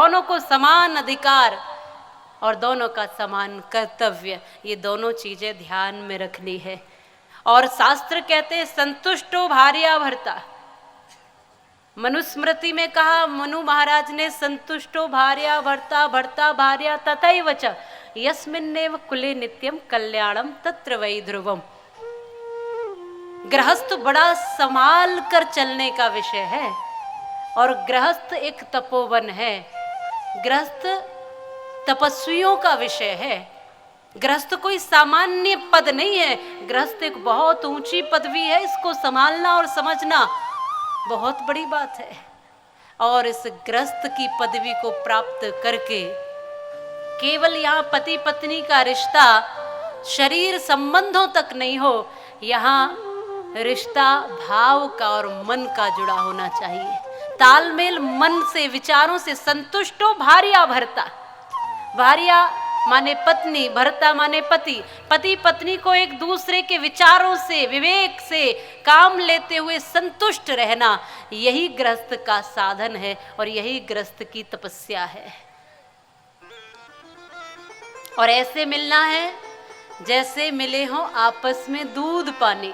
दोनों को समान अधिकार और दोनों का समान कर्तव्य, ये दोनों चीजें ध्यान में रखनी है। और शास्त्र कहते हैं संतुष्टो भार्या भर्ता। मनुस्मृति में कहा, मनु महाराज ने, संतुष्टो भार्या भर्ता भर्ता भार्या तथैव च यस्मिन्नेव कुले नित्यम कल्याणम तत्र वै ध्रुवम। गृहस्थ बड़ा संभाल कर चलने का विषय है और गृहस्थ एक तपोवन है, गृहस्थ तपस्वियों का विषय है। गृहस्थ कोई सामान्य पद नहीं है, गृहस्थ एक बहुत ऊंची पदवी है, इसको संभालना और समझना बहुत बड़ी बात है। और इस गृहस्थ की पदवी को प्राप्त करके केवल यहाँ पति पत्नी का रिश्ता शरीर संबंधों तक नहीं हो, यहाँ रिश्ता भाव का और मन का जुड़ा होना चाहिए। तालमेल मन से, विचारों से। संतुष्टो भार्या भर्ता, भार्या माने पत्नी, भर्ता माने पति। पति पत्नी को एक दूसरे के विचारों से, विवेक से काम लेते हुए संतुष्ट रहना, यही गृहस्थ का साधन है और यही गृहस्थ की तपस्या है। और ऐसे मिलना है जैसे मिले हो आपस में दूध पानी।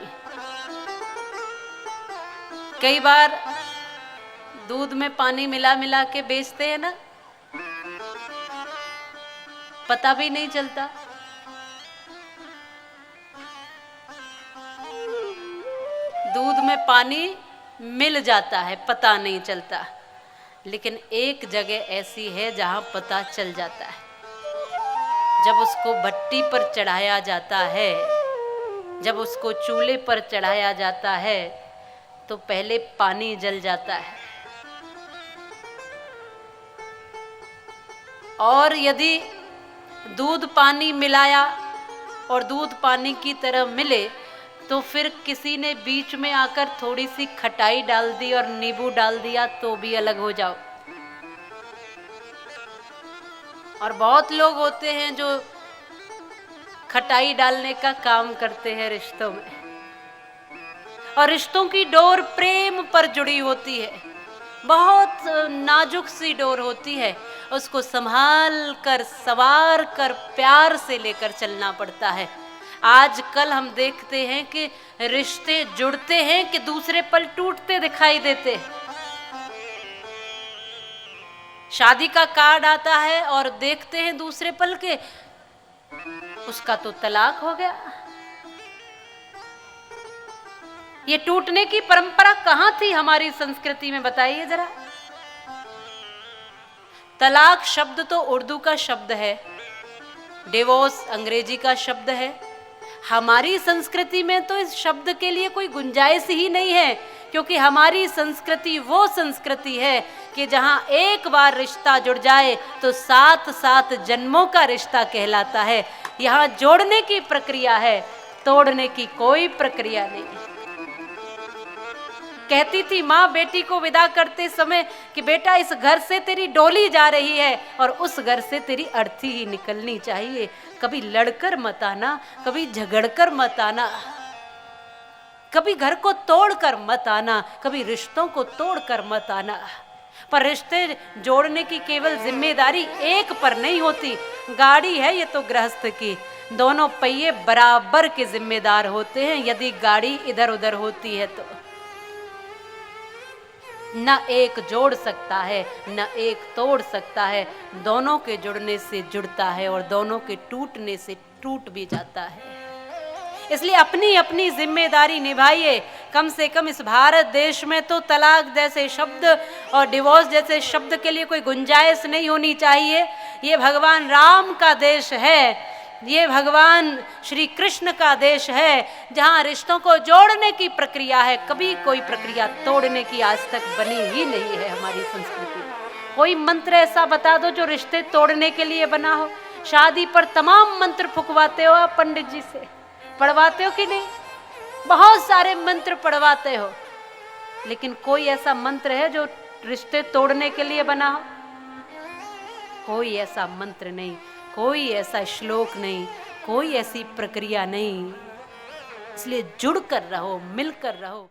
कई बार दूध में पानी मिला मिला के बेचते हैं ना, पता भी नहीं चलता। दूध में पानी मिल जाता है, पता नहीं चलता। लेकिन एक जगह ऐसी है जहां पता चल जाता है। जब उसको भट्टी पर चढ़ाया जाता है, जब उसको चूल्हे पर चढ़ाया जाता है, तो पहले पानी जल जाता है। और यदि दूध पानी मिलाया और दूध पानी की तरह मिले, तो फिर किसी ने बीच में आकर थोड़ी सी खटाई डाल दी और नींबू डाल दिया तो भी अलग हो जाओ। और बहुत लोग होते हैं जो खटाई डालने का काम करते हैं रिश्तों में, और रिश्तों की डोर प्रेम पर जुड़ी होती है, बहुत नाजुक सी डोर होती है, उसको संभाल कर, सवार कर, प्यार से लेकर चलना पड़ता है। आजकल हम देखते हैं कि रिश्ते जुड़ते हैं कि दूसरे पल टूटते दिखाई देते हैं। शादी का कार्ड आता है और देखते हैं दूसरे पल के उसका तो तलाक हो गया। ये टूटने की परंपरा कहां थी हमारी संस्कृति में, बताइए जरा। तलाक शब्द तो उर्दू का शब्द है, डिवोर्स अंग्रेजी का शब्द है। हमारी संस्कृति में तो इस शब्द के लिए कोई गुंजाइश ही नहीं है, क्योंकि हमारी संस्कृति वो संस्कृति है कि जहां एक बार रिश्ता जुड़ जाए तो 7-7 जन्मों का रिश्ता कहलाता है। यहाँ जोड़ने की प्रक्रिया है, तोड़ने की कोई प्रक्रिया नहीं। कहती थी माँ बेटी को विदा करते समय कि बेटा इस घर से तेरी डोली जा रही है और उस घर से तेरी अर्थी ही निकलनी चाहिए। कभी लड़कर मत आना, कभी झगड़कर मत आना, कभी घर को तोड़कर मत आना, कभी रिश्तों को तोड़कर मत आना। पर रिश्ते जोड़ने की केवल जिम्मेदारी एक पर नहीं होती। गाड़ी है ये तो गृहस्थ की, दोनों पहिए बराबर के जिम्मेदार होते हैं। यदि गाड़ी इधर उधर होती है तो न एक जोड़ सकता है न एक तोड़ सकता है। दोनों के जुड़ने से जुड़ता है और दोनों के टूटने से टूट भी जाता है। इसलिए अपनी अपनी जिम्मेदारी निभाइए। कम से कम इस भारत देश में तो तलाक जैसे शब्द और डिवोर्स जैसे शब्द के लिए कोई गुंजाइश नहीं होनी चाहिए। ये भगवान राम का देश है, ये भगवान श्री कृष्ण का देश है, जहाँ रिश्तों को जोड़ने की प्रक्रिया है। कभी कोई प्रक्रिया तोड़ने की आज तक बनी ही नहीं है हमारी संस्कृति। कोई मंत्र ऐसा बता दो जो रिश्ते तोड़ने के लिए बना हो। शादी पर तमाम मंत्र फुकवाते हो आप पंडित जी से, पढ़वाते हो कि नहीं? बहुत सारे मंत्र पढ़वाते हो, लेकिन कोई ऐसा मंत्र है जो रिश्ते तोड़ने के लिए बना हो? कोई ऐसा मंत्र नहीं, कोई ऐसा श्लोक नहीं, कोई ऐसी प्रक्रिया नहीं। इसलिए जुड़कर रहो, मिलकर रहो।